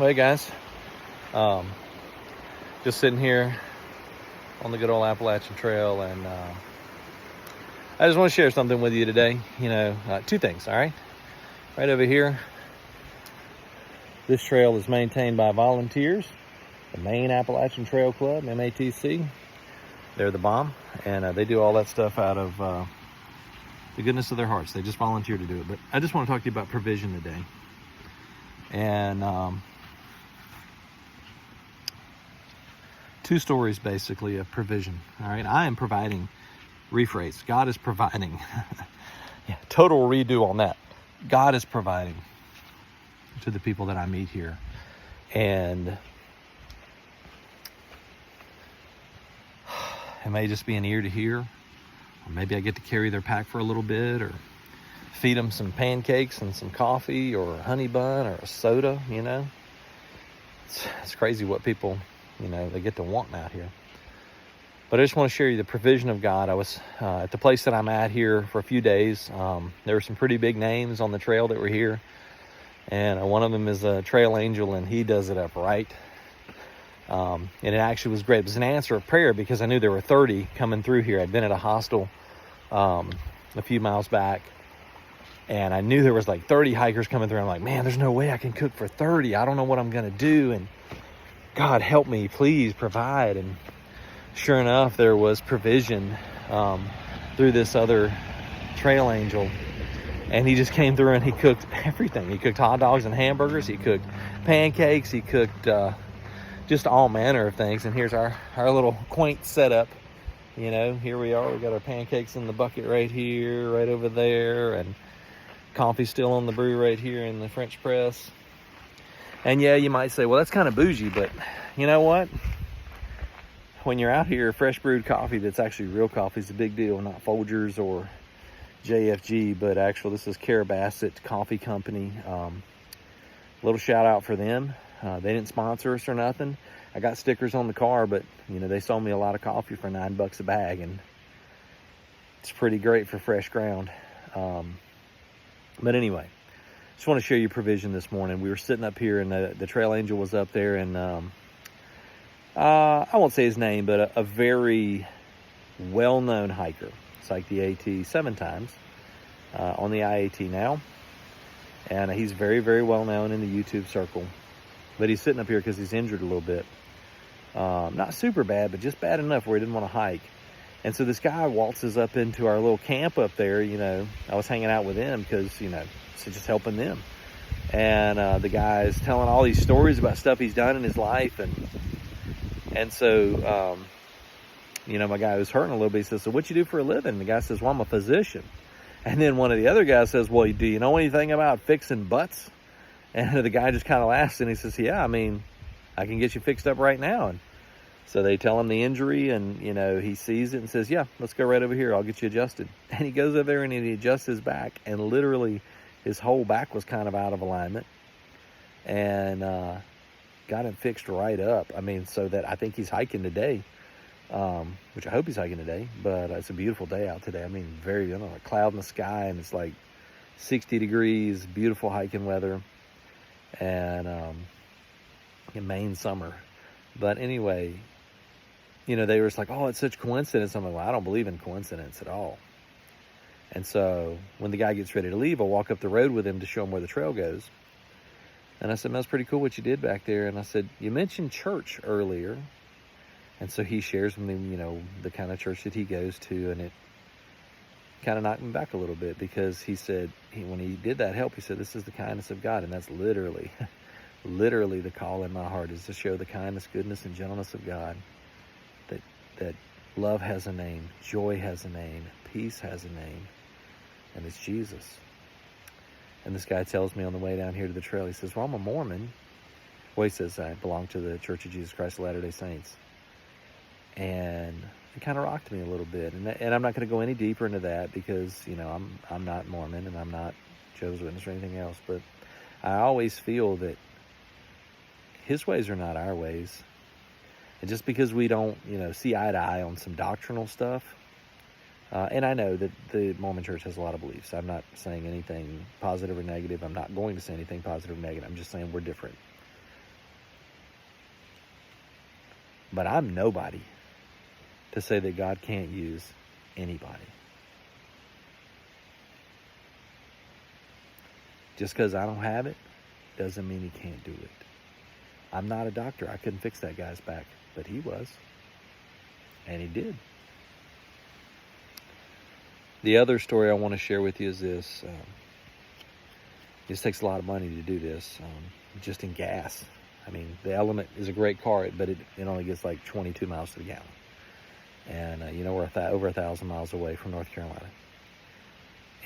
Well, hey guys, um, just sitting here on the good old Appalachian Trail, and I just want to share something with you today. Two things. All right, right over here, this trail is maintained by volunteers, the Maine Appalachian Trail Club, MATC. They're the bomb, and they do all that stuff out of the goodness of their hearts. They just volunteer to do it. But I just want to talk to you about provision today, and two stories basically of provision. All right, I am providing. Rephrase, God is providing. Yeah, total redo on that. God is providing to the people that I meet here, and it may just be an ear to hear, or maybe I get to carry their pack for a little bit, or feed them some pancakes and some coffee, or a honey bun, or a soda. It's crazy what people they get to want out here. But I just want to share you the provision of God. I was at the place that I'm at here for a few days. There were some pretty big names on the trail that were here, and one of them is a trail angel, and he does it up right. And it actually was great. It was an answer of prayer because I knew there were 30 coming through here. I'd been at a hostel a few miles back, and I knew there was like 30 hikers coming through. I'm like, man, there's no way I can cook for 30. I don't know what I'm going to do, and God, help me, please provide. And sure enough, there was provision through this other trail angel, and he just came through and he cooked everything. He cooked hot dogs and hamburgers. He cooked pancakes. He cooked just all manner of things. And here's our little quaint setup. Here we are. We got our pancakes in the bucket right here, right over there, and coffee still on the brew right here in the French press. And yeah, you might say, well, that's kind of bougie, but you know what? When you're out here, fresh brewed coffee that's actually real coffee is a big deal, not Folgers or JFG, but actually this is Carrabassett Coffee Company. Little shout out for them. They didn't sponsor us or nothing. I got stickers on the car, but they sold me a lot of coffee for $9 a bag, and it's pretty great for fresh ground. But anyway, just want to share your provision this morning. We were sitting up here, and the trail angel was up there, and I won't say his name, but a very well-known hiker. It's like the AT 7 times on the IAT now. And he's very, very well-known in the YouTube circle. But he's sitting up here because he's injured a little bit. Not super bad, but just bad enough where he didn't want to hike. And so this guy waltzes up into our little camp up there. I was hanging out with him because, so just helping them. And the guy's telling all these stories about stuff he's done in his life, and so, my guy was hurting a little bit. He says, so what you do for a living? And the guy says, well, I'm a physician. And then one of the other guys says, well, do you know anything about fixing butts? And the guy just kind of laughs, and he says, yeah, I can get you fixed up right now. And so they tell him the injury, and, he sees it and says, yeah, let's go right over here. I'll get you adjusted. And he goes over there and he adjusts his back, and literally his whole back was kind of out of alignment. And, got him fixed right up. So that I think he's hiking today, which I hope he's hiking today, but it's a beautiful day out today. Very, a cloud in the sky, and it's like 60 degrees, beautiful hiking weather, and in Maine summer. But anyway, they were just like, oh, it's such coincidence. I'm like, well, I don't believe in coincidence at all. And so when the guy gets ready to leave, I'll walk up the road with him to show him where the trail goes. And I said, that's pretty cool what you did back there. And I said, you mentioned church earlier. And so he shares with me, the kind of church that he goes to. And it kind of knocked me back a little bit, because he said, when he did that help, he said, this is the kindness of God. And that's literally the call in my heart, is to show the kindness, goodness, and gentleness of God. That love has a name, joy has a name, peace has a name, and it's Jesus. And this guy tells me on the way down here to the trail, he says, well, I'm a Mormon. Well, he says, I belong to the Church of Jesus Christ of Latter-day Saints. And it kind of rocked me a little bit. And I'm not going to go any deeper into that, because, I'm not Mormon, and I'm not Jehovah's Witness or anything else. But I always feel that his ways are not our ways. And just because we don't, see eye to eye on some doctrinal stuff, and I know that the Mormon Church has a lot of beliefs. I'm not saying anything positive or negative. I'm not going to say anything positive or negative. I'm just saying we're different. But I'm nobody to say that God can't use anybody. Just because I don't have it doesn't mean he can't do it. I'm not a doctor. I couldn't fix that guy's back, but he was. And he did. The other story I want to share with you is this. This takes a lot of money to do this, just in gas. I mean, the Element is a great car, but it only gets like 22 miles to the gallon. And, we're over 1,000 miles away from North Carolina.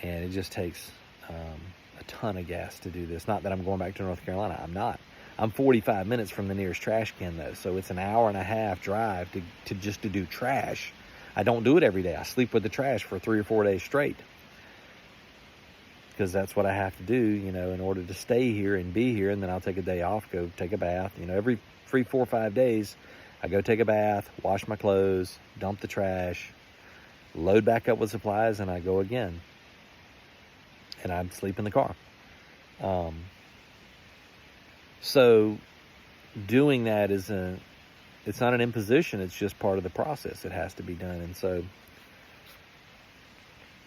And it just takes a ton of gas to do this. Not that I'm going back to North Carolina. I'm not. I'm 45 minutes from the nearest trash can, though. So it's an hour and a half drive to do trash. I don't do it every day. I sleep with the trash for 3 or 4 days straight. Because that's what I have to do, in order to stay here and be here. And then I'll take a day off, go take a bath. Every 3, 4, 5 days, I go take a bath, wash my clothes, dump the trash, load back up with supplies, and I go again. And I sleep in the car. So doing that it's not an imposition. It's just part of the process. It has to be done. And so,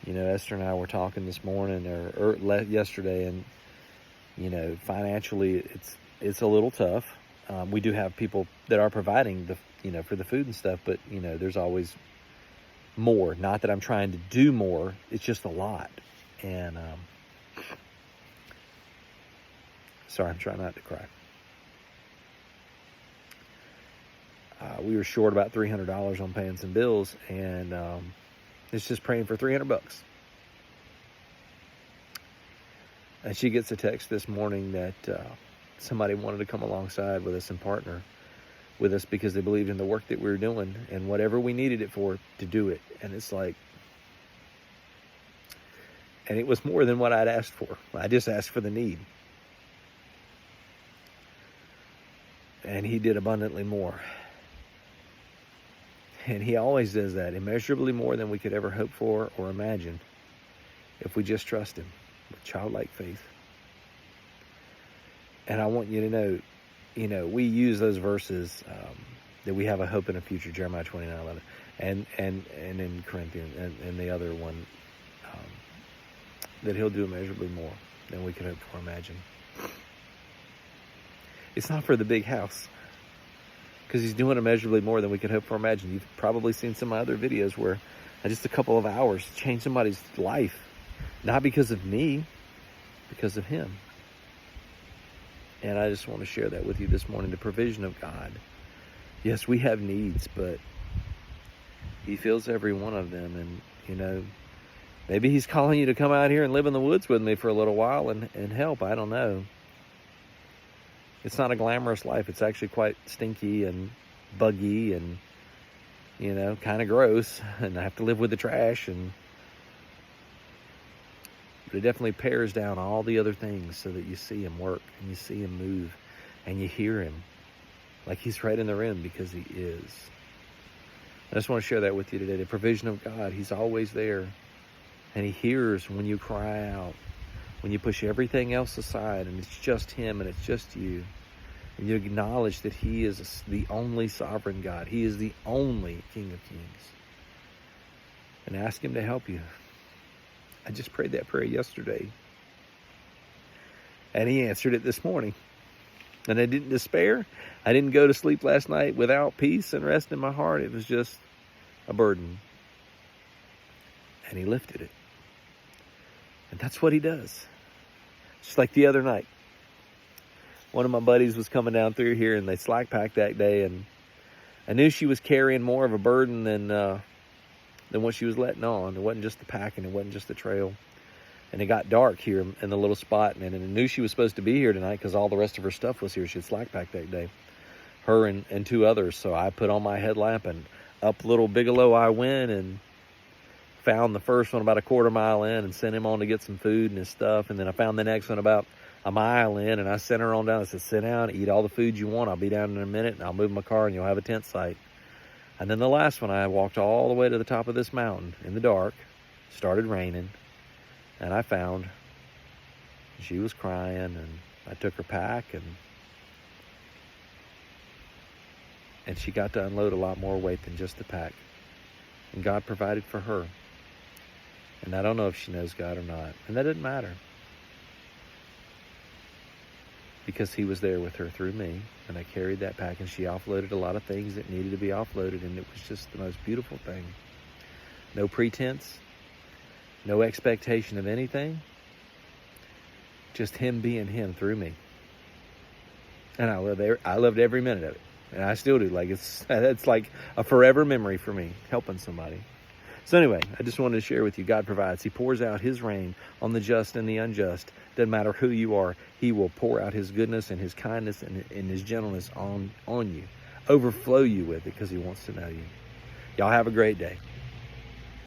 Esther and I were talking this morning or yesterday, and, financially it's a little tough. We do have people that are providing for the food and stuff, but, there's always more. Not that I'm trying to do more. It's just a lot. And, sorry, I'm trying not to cry. We were short about $300 on paying some bills, and it's just praying for $300. And she gets a text this morning that somebody wanted to come alongside with us and partner with us because they believed in the work that we were doing and whatever we needed it for to do it. And it's like, and it was more than what I'd asked for. I just asked for the need. And he did abundantly more. And he always does that, immeasurably more than we could ever hope for or imagine if we just trust him with childlike faith. And I want you to know, we use those verses that we have a hope in a future, Jeremiah 29:11, and in Corinthians, and the other one, that he'll do immeasurably more than we could hope for or imagine. It's not for the big house, because he's doing immeasurably more than we could hope for or imagine. You've probably seen some of my other videos where in just a couple of hours changed somebody's life. Not because of me, because of him. And I just want to share that with you this morning, the provision of God. Yes, we have needs, but he fills every one of them. And, maybe he's calling you to come out here and live in the woods with me for a little while and help. I don't know. It's not a glamorous life. It's actually quite stinky and buggy and, kind of gross. And I have to live with the trash. But it definitely pares down all the other things so that you see him work and you see him move and you hear him like he's right in the room, because he is. I just want to share that with you today. The provision of God, he's always there. And he hears when you cry out, when you push everything else aside and it's just him and it's just you. And you acknowledge that he is the only sovereign God. He is the only King of Kings. And ask him to help you. I just prayed that prayer yesterday. And he answered it this morning. And I didn't despair. I didn't go to sleep last night without peace and rest in my heart. It was just a burden. And he lifted it. And that's what he does. Just like the other night. One of my buddies was coming down through here and they slack packed that day. And I knew she was carrying more of a burden than what she was letting on. It wasn't just the packing. It wasn't just the trail. And it got dark here in the little spot. And I knew she was supposed to be here tonight because all the rest of her stuff was here. She had slack packed that day. Her and 2 others. So I put on my headlamp and up Little Bigelow I went and found the first one about a quarter mile in and sent him on to get some food and his stuff. And then I found the next one about a mile in and I sent her on down. I said, sit down, eat all the food you want. I'll be down in a minute and I'll move my car and you'll have a tent site. And then the last one, I walked all the way to the top of this mountain in the dark. Started raining. And I found she was crying and I took her pack and And she got to unload a lot more weight than just the pack. And God provided for her. And I don't know if she knows God or not. And that doesn't matter. Because he was there with her through me. And I carried that pack, and she offloaded a lot of things that needed to be offloaded. And it was just the most beautiful thing. No pretense. No expectation of anything. Just him being him through me. And I loved every minute of it. And I still do. Like it's like a forever memory for me, helping somebody. So anyway, I just wanted to share with you, God provides. He pours out his rain on the just and the unjust. Doesn't matter who you are. He will pour out his goodness and his kindness and his gentleness on you. Overflow you with it because he wants to know you. Y'all have a great day.